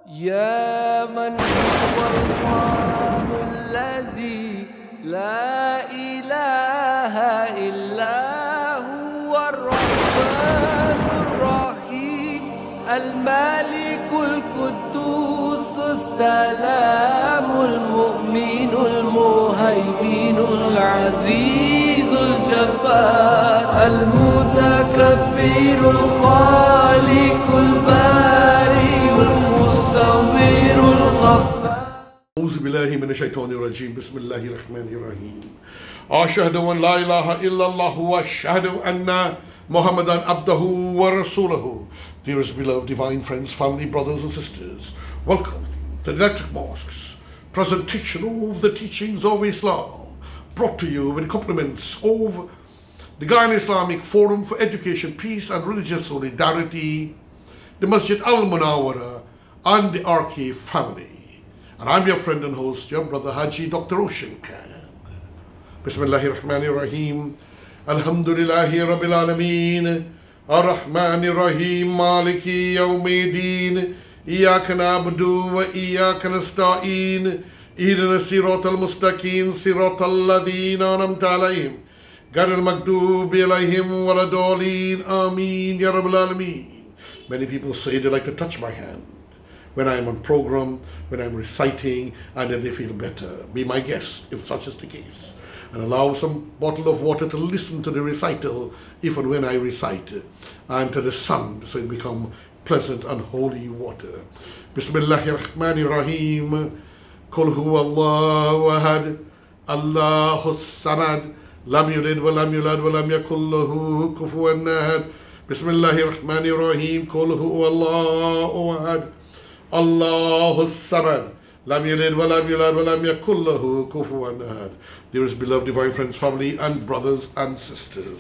يا من هو الله الذي لا إله إلا هو الرحمن الرحيم الملك القدوس السلام المؤمن المهيمن العزيز الجبار المتكبر الخالق البارئ المصور الغفار. أعوذ بالله من الشيطان الرجيم. بسم الله الرحمن الرحيم. أشهد أن لا إله إلا الله وأشهد أن محمدًا عبده ورسوله. Dearest beloved divine friends, family, brothers and sisters, welcome to the Electric Mosque's presentation of the teachings of Islam, brought to you with compliments of the Guyana Islamic Forum for Education, Peace and Religious Solidarity, the Masjital Munawar and the RK family. And I'm your friend and host, your brother Hajji, Dr. Roshan. Bismillahir Rahmanir Rahim. Alhamdulillahi Rabbil Alameen. Ar-Rahmanir Rahim. Maliki Yawmiddin. Iyaka na'budu wa iyaka nasta'in. Ihdina siratal mustaqim, siratal ladhina an'amta alayhim. Ghayril maghdubi alayhim waladdallin. Ameen ya Rabbil Alameen. Many people say they like to touch my hand when I am on program, when I'm reciting, and then they feel better. Be my guest, if such is the case. And allow some bottle of water to listen to the recital, if and when I recite, and to the sound, so it become pleasant and holy water. Bismillahir Rahmanir Rahim. Qul huwa Allahu ahad, Allahus samad, lam yalid wa lam yulad wa lam yakul lahu kufuwan ahad. Bismillahir Rahmanir Rahim. Qul huwa Allahu ahad, Allahus samad, lam yalid wa lam yulad wa lam yakul lahu kufuwan ahad. Dearest beloved divine friends, family and brothers and sisters,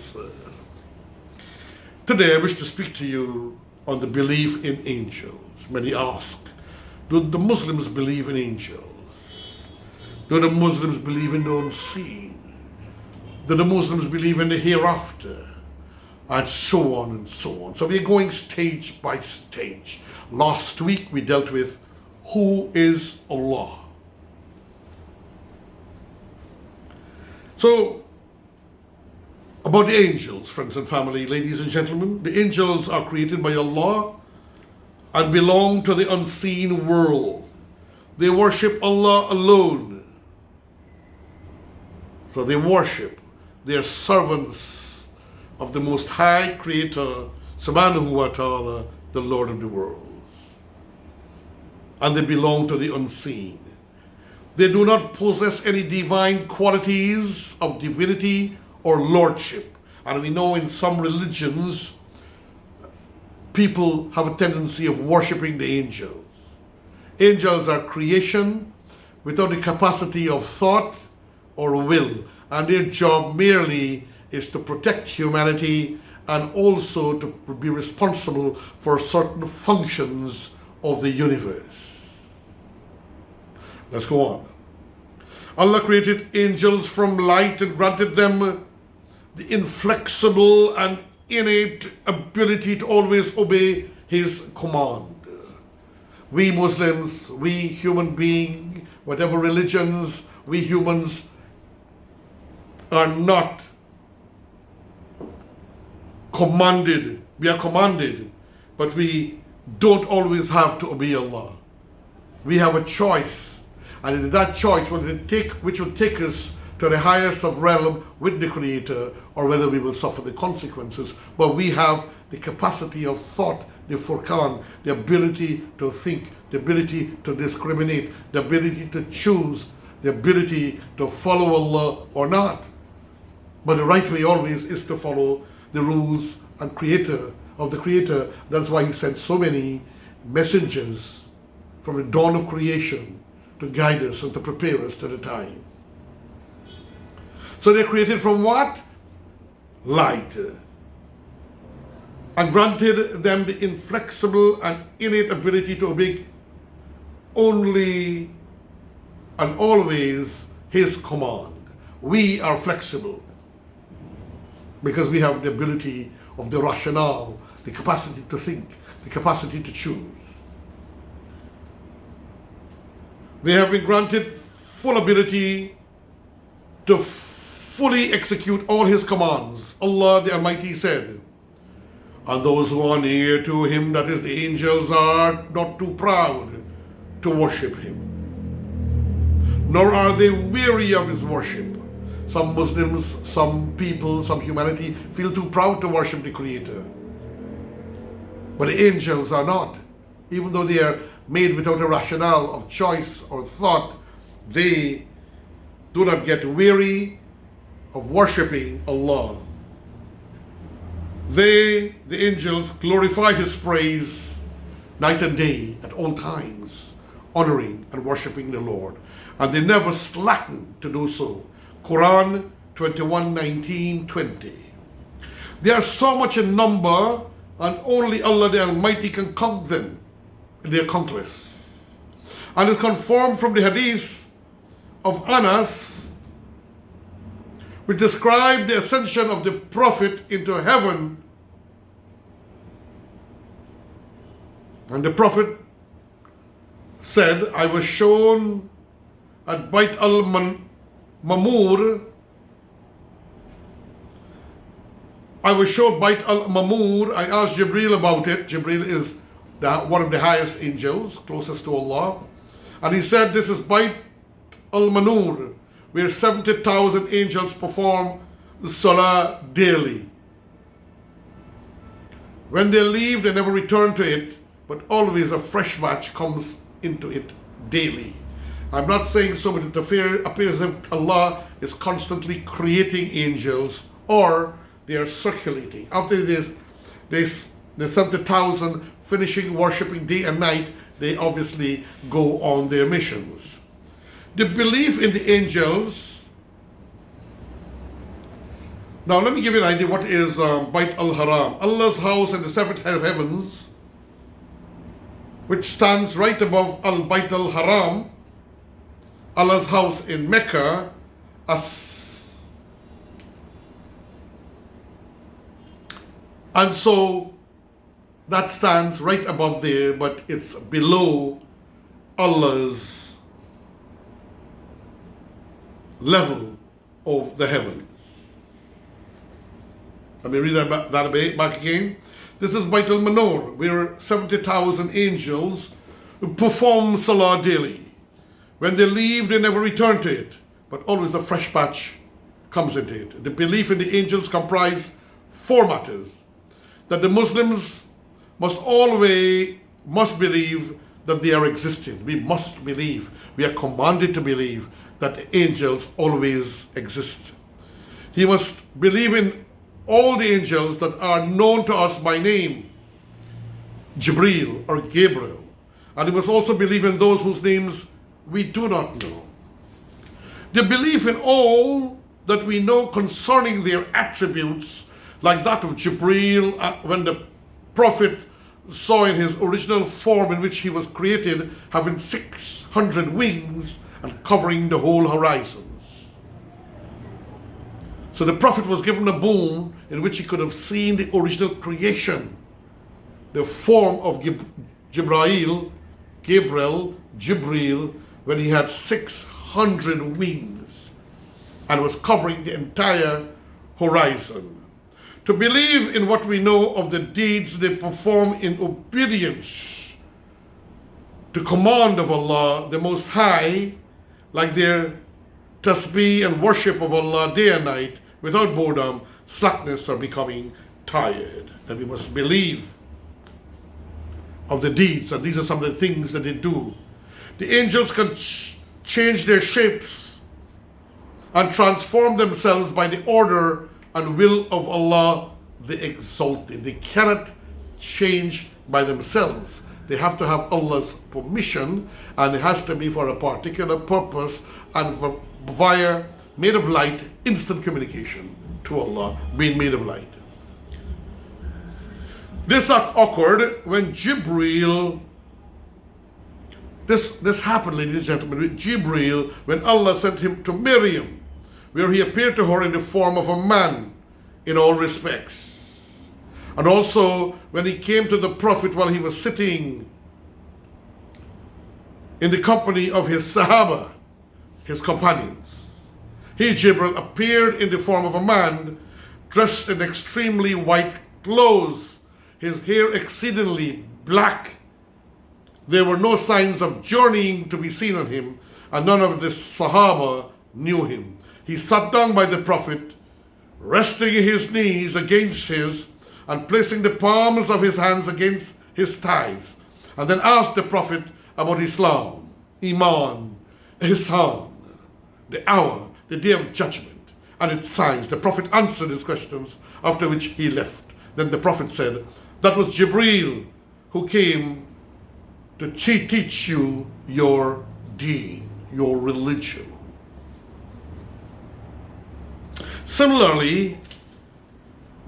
today I wish to speak to you on the belief in angels. Many ask, do the Muslims believe in angels? Do the Muslims believe in the unseen? Do the Muslims believe in the hereafter? And so on and so on. So we're going stage by stage. Last week we dealt with who is Allah. So, about the angels, friends and family, ladies and gentlemen, the angels are created by Allah and belong to the unseen world. They worship Allah alone. So they worship, they are servants of the Most High Creator, Subhanahu wa Ta'ala, the Lord of the worlds. And they belong to the unseen. They do not possess any divine qualities of divinity or lordship. And we know in some religions, people have a tendency of worshipping the angels. Angels are creation without the capacity of thought or will. And their job merely is to protect humanity and also to be responsible for certain functions of the universe. Let's go on. Allah created angels from light and granted them the inflexible and innate ability to always obey His command. We Muslims, we human beings, whatever religions, we humans are not commanded. We are commanded, but we don't always have to obey Allah. We have a choice. And it is that choice which will take us to the highest of realm with the Creator, or whether we will suffer the consequences. But we have the capacity of thought, the furqan, the ability to think, the ability to discriminate, the ability to choose, the ability to follow Allah or not. But the right way always is to follow the rules and Creator of the Creator. That's why He sent so many messengers from the dawn of creation to guide us and to prepare us to the time. So they're created from what? Light. And granted them the inflexible and innate ability to obey only and always His command. We are flexible because we have the ability of the rationale, the capacity to think, the capacity to choose. They have been granted full ability to fully execute all His commands. Allah the Almighty said, and those who are near to Him, that is the angels, are not too proud to worship Him, nor are they weary of His worship. Some Muslims, some people, some humanity feel too proud to worship the Creator. But the angels are not. Even though they are made without a rationale of choice or thought, they do not get weary of worshipping Allah. They, the angels, glorify His praise night and day at all times, honoring and worshipping the Lord. And they never slacken to do so. Quran 21:19-20. They are so much in number, and only Allah the Almighty can count them in their conquest. And is confirmed from the hadith of Anas, which described the ascension of the Prophet into heaven. And the Prophet said, I was shown at Bayt al-Mamur, I was shown Bayt al-Mamur. I asked Jibreel about it. Jibreel is one of the highest angels, closest to Allah. And he said, this is Bayt al-Manur, where 70,000 angels perform the Salah daily. When they leave, they never return to it, but always a fresh batch comes into it daily. I'm not saying so, but it appears as if Allah is constantly creating angels, or they are circulating. After this, the 70,000 finishing worshipping day and night, they obviously go on their missions. The belief in the angels. Now let me give you an idea what is Bayt al-Haram, Allah's house in the seventh heavens, which stands right above Bayt al-Haram, Allah's house in Mecca. And so that stands right above there, but it's below Allah's level of the heaven. Let me read that back again. This is Bayt al-Manur, where 70,000 angels perform Salah daily. When they leave, they never return to it, but always a fresh batch comes into it. The belief in the angels comprise four matters. That the Muslims must believe that they are existing. We must believe. We are commanded to believe that the angels always exist. He must believe in all the angels that are known to us by name, Jibreel or Gabriel. And he must also believe in those whose names we do not know. The belief in all that we know concerning their attributes, like that of Jibreel, when the Prophet saw in his original form in which he was created, having 600 wings and covering the whole horizons. So the Prophet was given a boon in which he could have seen the original creation, the form of Gabriel, Jibreel, when he had 600 wings and was covering the entire horizon. To believe in what we know of the deeds they perform in obedience to command of Allah, the Most High, like their tasbih and worship of Allah day and night, without boredom, slackness, or becoming tired. And we must believe of the deeds, and these are some of the things that they do. The angels can change their shapes and transform themselves by the order and will of Allah the Exalted. They cannot change by themselves. They have to have Allah's permission, and it has to be for a particular purpose and via made of light, instant communication to Allah, being made of light. This occurred when Jibreel, this happened, ladies and gentlemen, with Jibreel, when Allah sent him to Maryam, where he appeared to her in the form of a man in all respects. And also when he came to the Prophet while he was sitting in the company of his Sahaba, his companions. He, Jibril, appeared in the form of a man dressed in extremely white clothes, his hair exceedingly black. There were no signs of journeying to be seen on him, and none of the Sahaba knew him. He sat down by the Prophet, resting his knees against his, and placing the palms of his hands against his thighs, and then asked the Prophet about Islam, Iman, Ihsan, the hour, the day of judgment, and its signs. The Prophet answered his questions, after which he left. Then the Prophet said, that was Jibreel who came to teach you your deen, your religion. Similarly,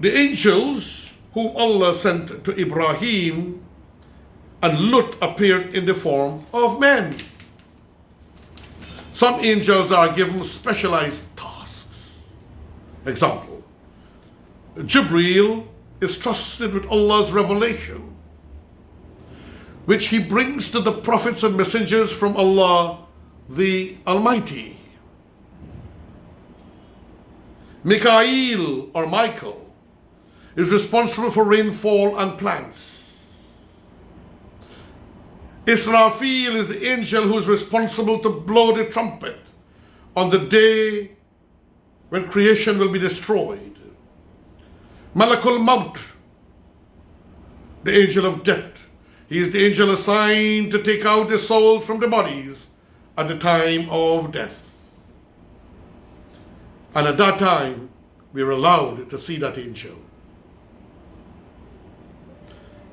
the angels whom Allah sent to Ibrahim and Lut appeared in the form of men. Some angels are given specialized tasks. Example, Jibreel is trusted with Allah's revelation, which he brings to the prophets and messengers from Allah the Almighty. Mikael or Michael is responsible for rainfall and plants. Israfil is the angel who is responsible to blow the trumpet on the day when creation will be destroyed. Malakul Maut, the angel of death. He is the angel assigned to take out the souls from the bodies at the time of death. And at that time, we are allowed to see that angel,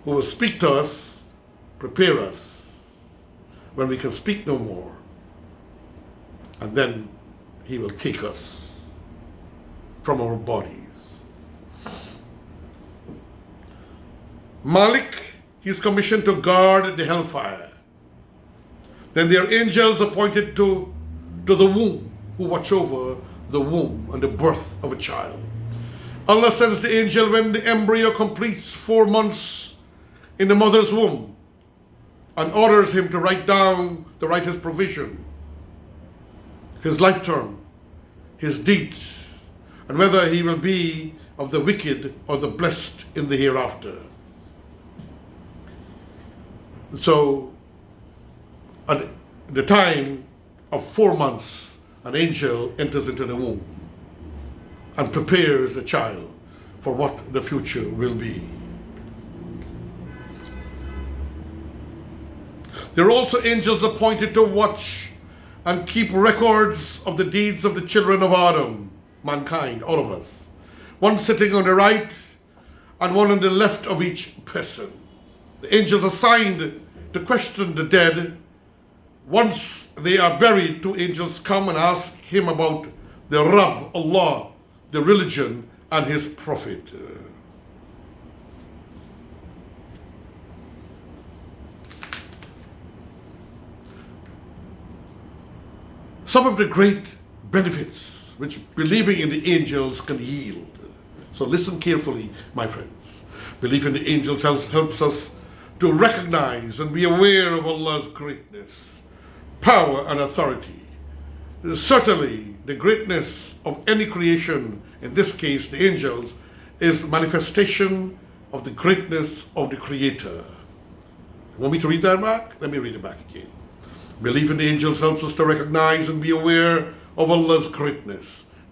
who will speak to us, prepare us, when we can speak no more. And then he will take us from our bodies. Malik, he is commissioned to guard the hellfire. Then there are angels appointed to the womb, who watch over the womb and the birth of a child. Allah sends the angel when the embryo completes 4 months in the mother's womb, and orders him to write down the writer's provision, his life term, his deeds, and whether he will be of the wicked or the blessed in the hereafter. So, at the time of 4 months, an angel enters into the womb and prepares the child for what the future will be. There are also angels appointed to watch and keep records of the deeds of the children of Adam, mankind, all of us. One sitting on the right and one on the left of each person. The angels assigned to question the dead. Once they are buried, 2 angels come and ask him about the Rabb, Allah, the religion, and his prophet. Some of the great benefits which believing in the angels can yield. So listen carefully, my friends. Belief in the angels helps us to recognize and be aware of Allah's greatness, power, and authority. Certainly, the greatness of any creation, in this case the angels, is manifestation of the greatness of the Creator. Want me to read that back? Let me read it back again. Belief in the angels helps us to recognize and be aware of Allah's greatness,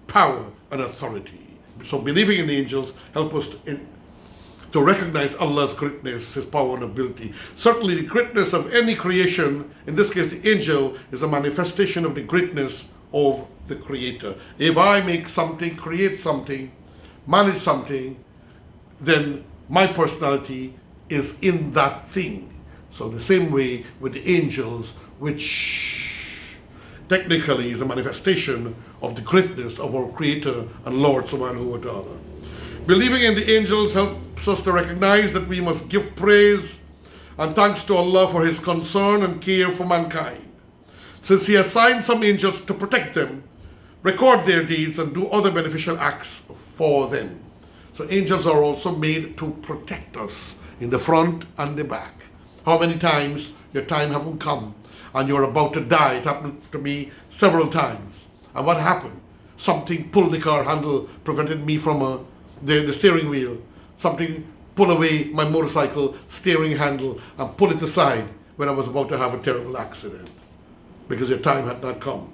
power, and authority. So believing in the angels helps us to recognize Allah's greatness, His power and ability. Certainly the greatness of any creation, in this case the angel, is a manifestation of the greatness of the Creator. If I make something, create something, manage something, then my personality is in that thing. So the same way with the angels, which technically is a manifestation of the greatness of our Creator and Lord Subhanahu wa Ta'ala. Believing in the angels helps us to recognize that we must give praise and thanks to Allah for His concern and care for mankind, since He assigned some angels to protect them, record their deeds, and do other beneficial acts for them. So angels are also made to protect us in the front and the back. How many times your time haven't come and you're about to die? It happened to me several times. And what happened? Something pulled the car handle, prevented me from the steering wheel. Something pulled away my motorcycle steering handle and pulled it aside when I was about to have a terrible accident because your time had not come.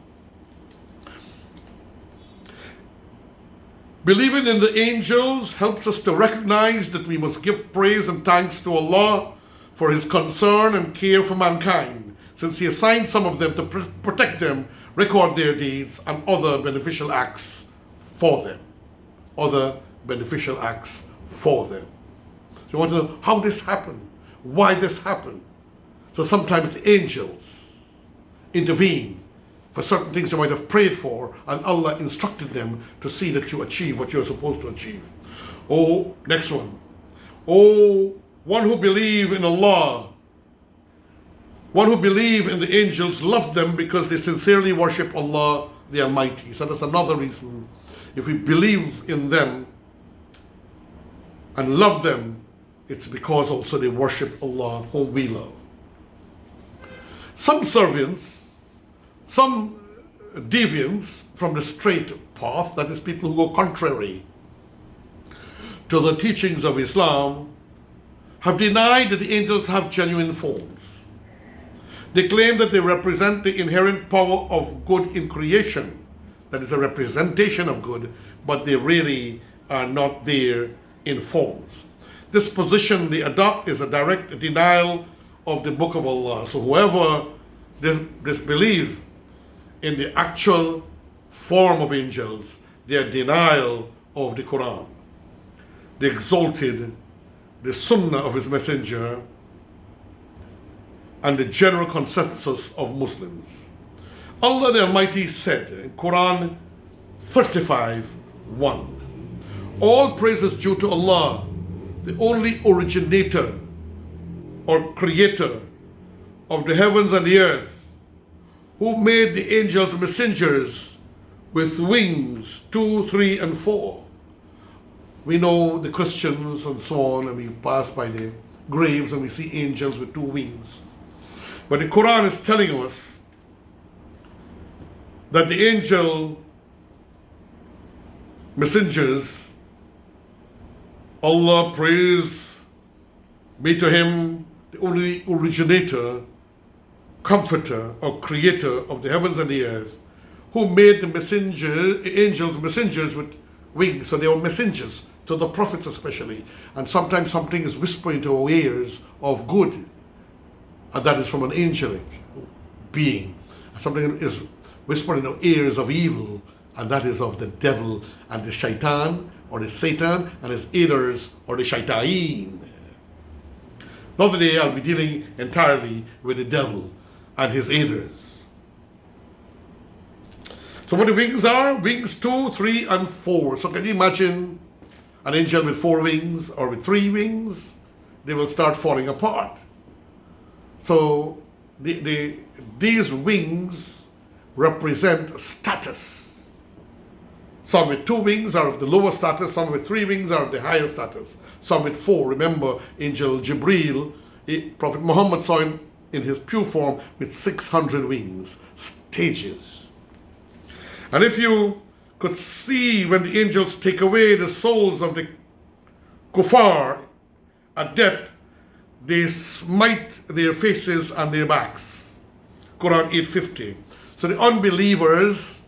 Believing in the angels helps us to recognize that we must give praise and thanks to Allah for His concern and care for mankind, since He assigned some of them to protect them, record their deeds, and other beneficial acts for them. Other beneficial acts for them. So you want to know how this happened, why this happened. So sometimes the angels intervene for certain things you might have prayed for, and Allah instructed them to see that you achieve what you're supposed to achieve. Oh, next one. Oh, one who believe in Allah, one who believe in the angels, love them because they sincerely worship Allah the Almighty. So that's another reason. If we believe in them and love them, it's because also they worship Allah whom we love. Some servants, some deviants from the straight path, that is people who go contrary to the teachings of Islam, have denied that the angels have genuine forms. They claim that they represent the inherent power of good in creation, that is a representation of good, but they really are not there in forms. This position they adopt is a direct denial of the Book of Allah. So whoever disbelieves in the actual form of angels, their denial of the Quran. They exalted the Sunnah of His Messenger and the general consensus of Muslims. Allah the Almighty said in Quran 35:1, all praise is due to Allah, the only originator or creator of the heavens and the earth, who made the angels messengers with wings 2, 3, and 4. We know the Christians and so on, and we pass by the graves and we see angels with 2 wings. But the Quran is telling us that the angel messengers, Allah, praise be to Him, the only originator, comforter or creator of the heavens and the earth, who made the angels messengers with wings. So they were messengers to the prophets especially. And sometimes something is whispered into our ears of good, and that is from an angelic being. Something is whispered in our ears of evil, and that is of the devil and the shaitan, or the Satan and his aiders, or the shaitain. Now today I'll be dealing entirely with the devil and his aiders. So what the wings are? Wings 2, 3, and 4. So can you imagine an angel with 4 wings or with 3 wings? They will start falling apart. So these wings represent status. Some with 2 wings are of the lower status, some with 3 wings are of the higher status, some with 4. Remember, Angel Jibreel, Prophet Muhammad saw him in his pure form with 600 wings, stages. And if you could see when the angels take away the souls of the kuffar at death, they smite their faces and their backs. Quran 8:50. So the unbelievers,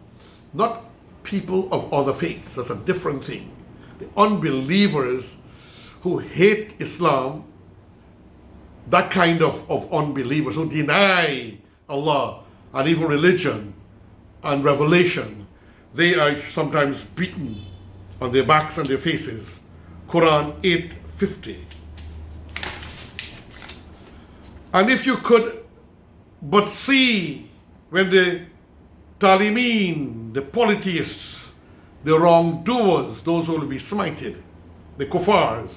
not people of other faiths, that's a different thing. The unbelievers who hate Islam, that kind of unbelievers who deny Allah and even religion and revelation, they are sometimes beaten on their backs and their faces. Quran 8:50. And if you could but see when the Talimeen, the polytheists, the wrongdoers, those who will be smited, the kuffars,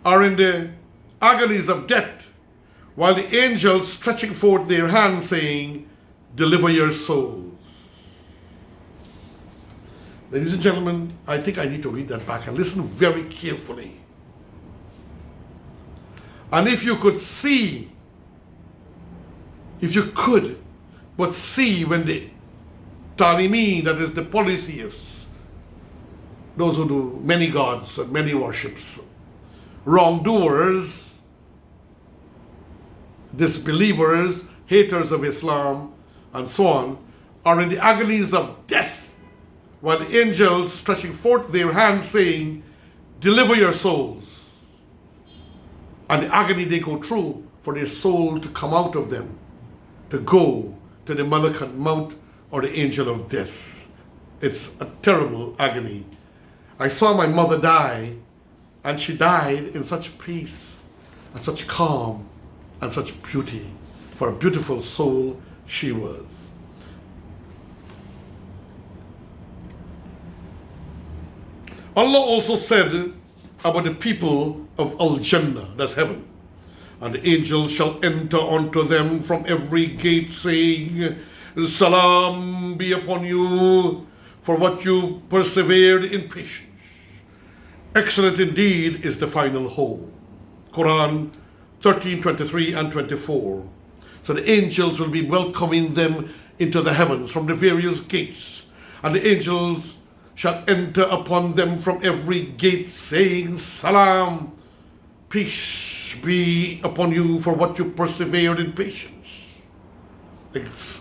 are in the agonies of death, while the angels stretching forth their hands saying, deliver your souls. Ladies and gentlemen, I think I need to read that back and listen very carefully. And if you could see If you could but see when the Talimeen, that is the polytheists, those who do many gods and many worships, wrongdoers, disbelievers, haters of Islam, and so on, are in the agonies of death, while the angels stretching forth their hands saying, deliver your souls. And the agony they go through for their soul to come out of them, to go to the Malakat Maut or the angel of death. It's a terrible agony. I saw my mother die, and she died in such peace and such calm and such beauty. For a beautiful soul she was. Allah also said about the people of Al-Jannah, that's heaven, and the angels shall enter unto them from every gate, saying, Salam be upon you for what you persevered in patience. Excellent indeed is the final home. Quran 13, 23 and 24. So the angels will be welcoming them into the heavens from the various gates, and the angels shall enter upon them from every gate, saying, Salam, peace be upon you for what you persevered in patience.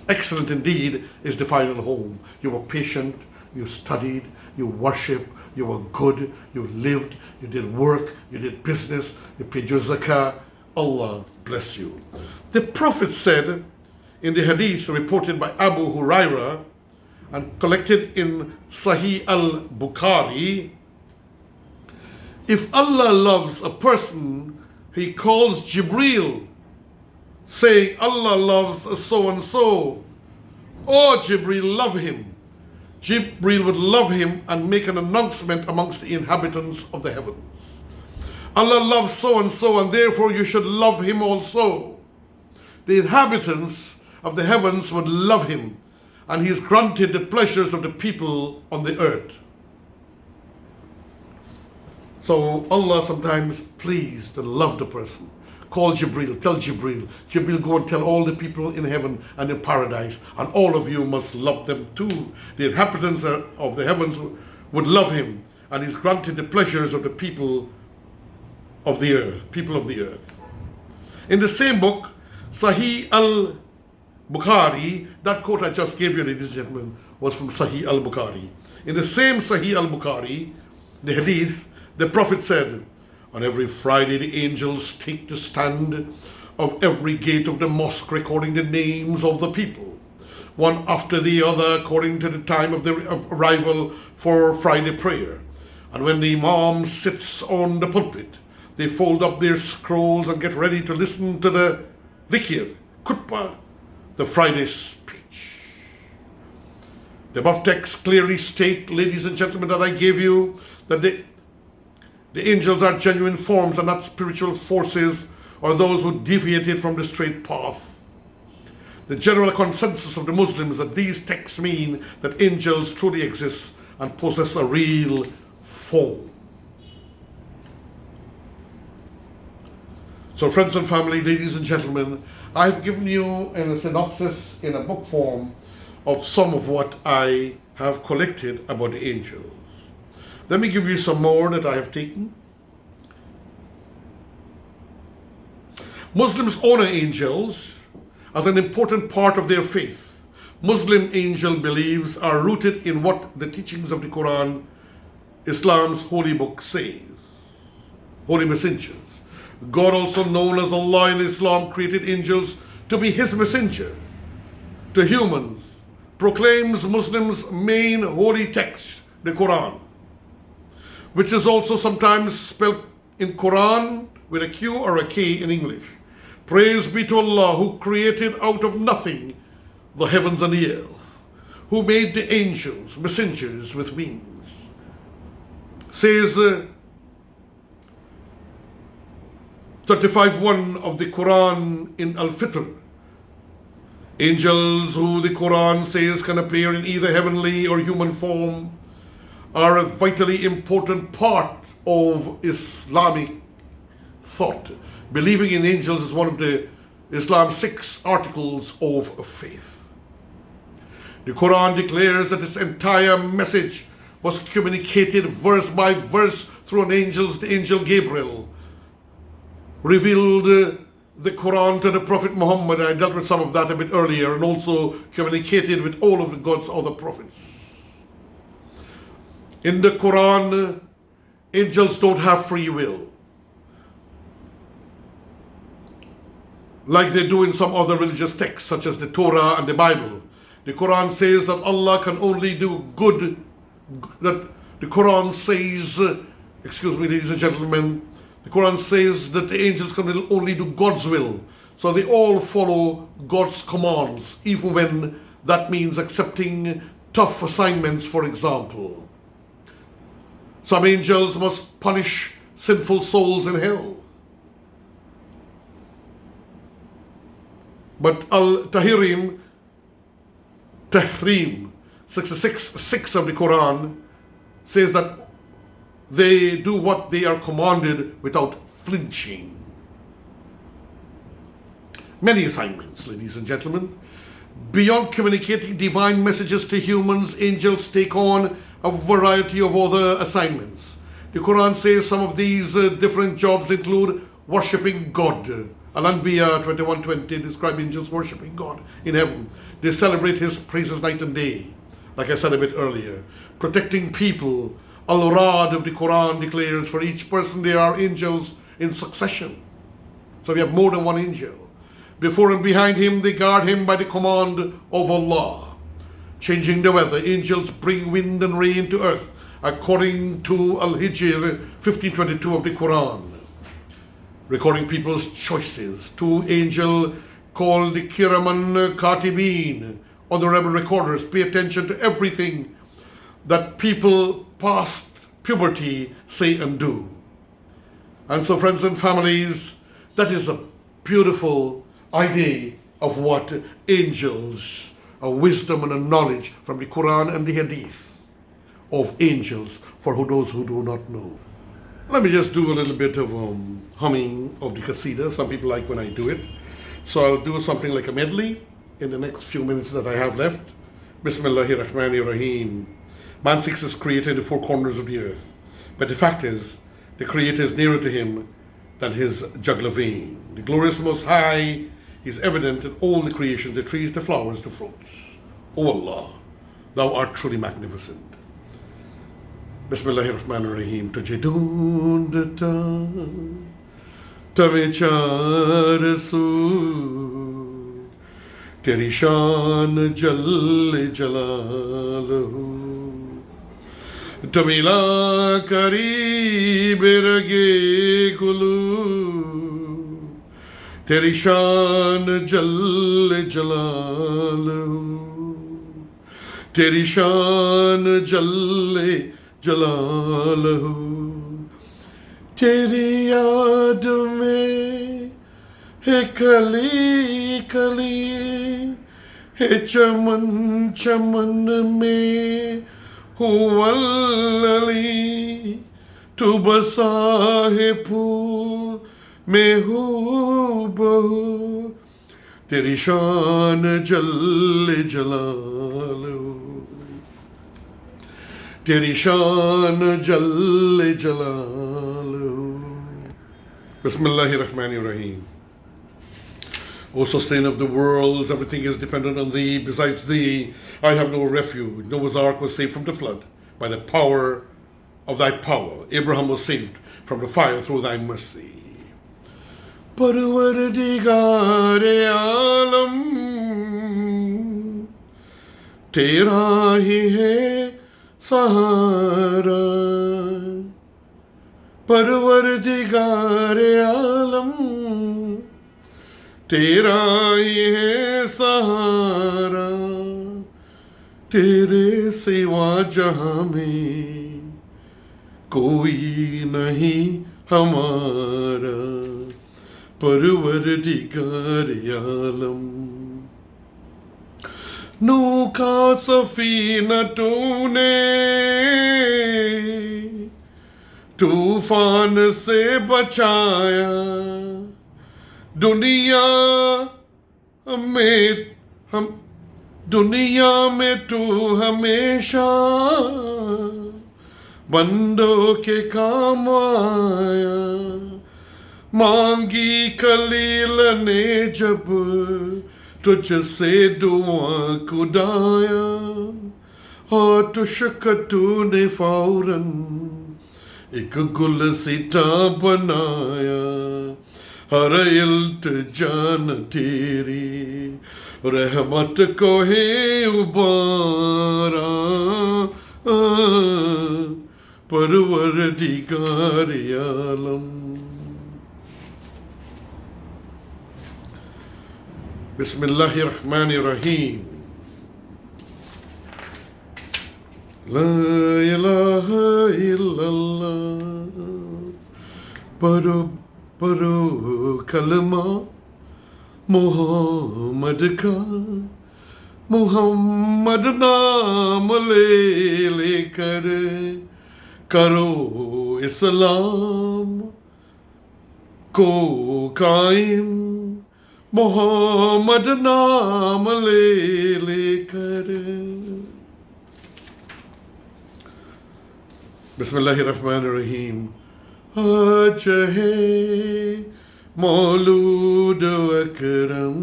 Excellent indeed is the final home. You were patient, you studied, you worshipped, you were good, you lived, you did work, you did business, you paid your zakah. Allah bless you. The Prophet said in the hadith reported by Abu Huraira and collected in Sahih al-Bukhari, if Allah loves a person, he calls Jibreel, saying, Allah loves so and so. Oh, Jibreel, love him. Jibreel would love him and make an announcement amongst the inhabitants of the heavens. Allah loves so and so, and therefore you should love him also. The inhabitants of the heavens would love him, and he is granted the pleasures of the people on the earth. So Allah sometimes pleased and loved a person. Call Jibreel, tell Jibreel. Jibreel, go and tell all the people in heaven and in paradise, and all of you must love them too. The inhabitants of the heavens would love him, and he's granted the pleasures of the people of the earth. In the same book, Sahih al-Bukhari, that quote I just gave you, ladies and gentlemen, was from Sahih al-Bukhari. In the same Sahih al-Bukhari, the hadith, the Prophet said, on every Friday the angels take the stand of every gate of the mosque, recording the names of the people, one after the other according to the time of their arrival for Friday prayer. And when the Imam sits on the pulpit, they fold up their scrolls and get ready to listen to the dhikr, khutbah, the Friday speech. The above text clearly state, ladies and gentlemen, that I gave you, that the angels are genuine forms and not spiritual forces or those who deviated from the straight path. The general consensus of the Muslims that these texts mean that angels truly exist and possess a real form. So friends and family, ladies and gentlemen, I've given you in a synopsis in a book form of some of what I have collected about the angels. Let me give you some more that I have taken. Muslims honor angels as an important part of their faith. Muslim angel beliefs are rooted in what the teachings of the Quran, Islam's holy book, says. Holy messengers. God, also known as Allah in Islam, created angels to be his messenger to humans, proclaims Muslims' main holy text, the Quran, which is also sometimes spelled in Quran with a Q or a K in English. Praise be to Allah, who created out of nothing the heavens and the earth, who made the angels, messengers with wings. Says 35:1 of the Quran in Al-Fitr. Angels who the Quran says can appear in either heavenly or human form are a vitally important part of Islamic thought. Believing in angels is one of the Islam's 6 articles of faith. The Quran declares that its entire message was communicated verse by verse through the angel Gabriel, revealed the Quran to the Prophet Muhammad. I dealt with some of that a bit earlier, and also communicated with all of God's other prophets. In the Quran, angels don't have free will, like they do in some other religious texts, such as the Torah and the Bible. The Quran says that Allah can only do good, that the Quran says, excuse me, ladies and gentlemen, the Quran says that the angels can only do God's will. So they all follow God's commands, even when that means accepting tough assignments, for example. Some angels must punish sinful souls in hell. But Tahrim 66:6 of the Quran says that they do what they are commanded without flinching. Many assignments, ladies and gentlemen. Beyond communicating divine messages to humans, angels take on a variety of other assignments. The Quran says some of these different jobs include worshipping God. Al-Anbiya 21:20 describe angels worshipping God in heaven. They celebrate His praises night and day, like I said a bit earlier. Protecting people. Al-Rad of the Quran declares for each person there are angels in succession. So we have more than one angel. Before and behind him, they guard him by the command of Allah. Changing the weather, angels bring wind and rain to earth, according to Al-Hajji 15:22 of the Quran. Recording people's choices. 2 angels called the Kiraman Katibin, honorable recorders, pay attention to everything that people past puberty say and do. And so, friends and families, that is a beautiful idea of what angels, a wisdom and a knowledge from the Quran and the Hadith of angels for those who do not know. Let me just do a little bit of humming of the Qasida. Some people like when I do it. So I'll do something like a medley in the next few minutes that I have left. Bismillahir Rahmanir Rahim. Man seeks his creator in the 4 corners of the earth. But the fact is, the creator is nearer to him than his jugular vein. The glorious Most High is evident in all the creations, the trees, the flowers, the fruits. O Allah, thou art truly magnificent. Bismillahir Rahmanir Rahim. Tujhe dhoondta tave char su teri shaan jal jalaluhu Tamila kareeb rage gulu teri shaan jal jalaluhu teri shaan jal jalaluhu teri yaad mein hai kali kali hai chaman chaman mein हुवल्लली तू बसा है फूल में हूबहू तेरी शान जल्ले जलालू तेरी शान जल्ले जलालू Bismillahirrahmanirrahim. O sustainer of the worlds, everything is dependent on thee. Besides thee, I have no refuge. Noah's ark was saved from the flood by the power of thy power. Abraham was saved from the fire through thy mercy. Parwardigare alam, tera hi hai sahara. Parwardigare alam, तेरा ही है सहारा तेरे सिवा जहां में कोई नहीं हमारा परवरदिगार आलम नूह का सफीना तूने तूफान से बचाया दुनिया में हम दुनिया में तू हमेशा बंदों के काम आया। मांगी खलील ने जब तुझसे दुआ खुदाया, और तुशक तूने फौरन एक गुल सिता बनाया। हर इल्तिजान तेरी रहमत को है उबारा, परवरदिगार आलम। बिस्मिल्लाहिर्रहमानिर्रहीम। ला इलाहा इल्लल्लाह। पढ़ो पढ़ो कलमा मोहम्मद का, मोहम्मद नाम ले लेकर करो इस्लाम को कायम। मोहम्मद नाम ले लेकर। बिस्मिल्लाहिर्रहमानिर्रहीम। आज है मौलूद अकरम,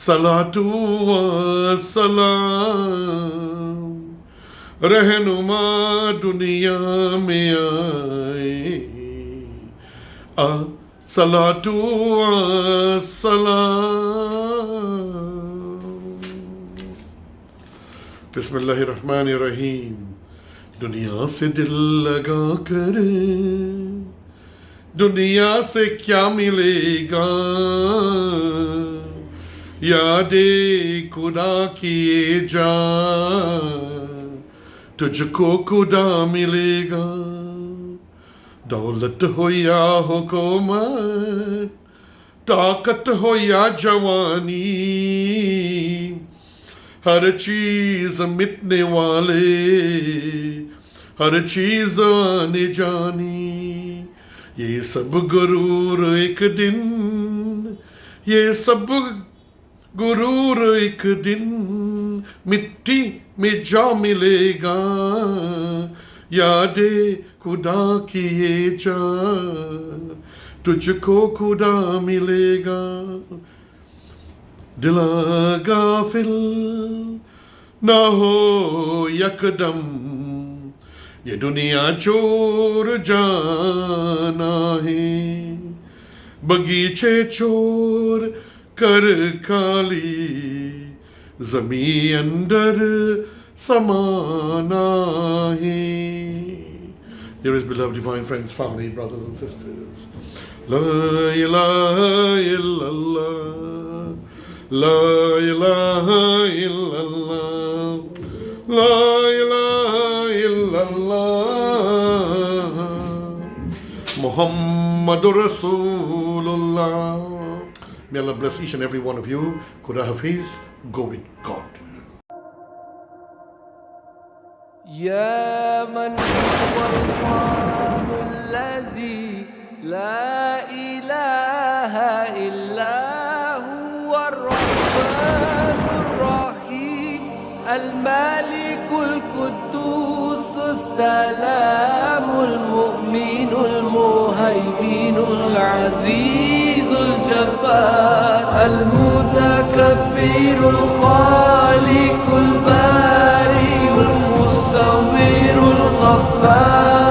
सलातु व सलाम। रहनुमा दुनिया में आए, सलातु व सलाम। बिस्मिल्लाहिर्रहमानिर्रहीम। दुनिया से दिल लगा कर दुनिया से क्या मिलेगा, यादे खुदा किए जा तुझको खुदा मिलेगा। दौलत हो या हुकूमत, ताकत हो या जवानी, हर चीज मिटने वाले, हर चीज आने जानी। ये सब गुरूर एक दिन, ये सब गुरूर एक दिन मिट्टी में जा मिलेगा। यादे खुदा किए जा तुझको खुदा मिलेगा। दिला गाफिल ना हो यकदम, ये दुनिया चोर जाना है। बगीचे चोर कर खाली, जमीन अंदर समाना है। Dearest beloved divine friends, family, brothers and sisters, La ilaha illallah, La ilaha illallah, La ilaha illallah, Muhammadur Rasulullah. May Allah bless each and every one of you. Khuda Hafiz. Go with God. يا من هو الله الذي لا إله إلا هو الرحمن الرحيم الملك القدوس السلام المؤمن المهيمن العزيز الجبار المتكبر الخالق البارئ المصور الغفار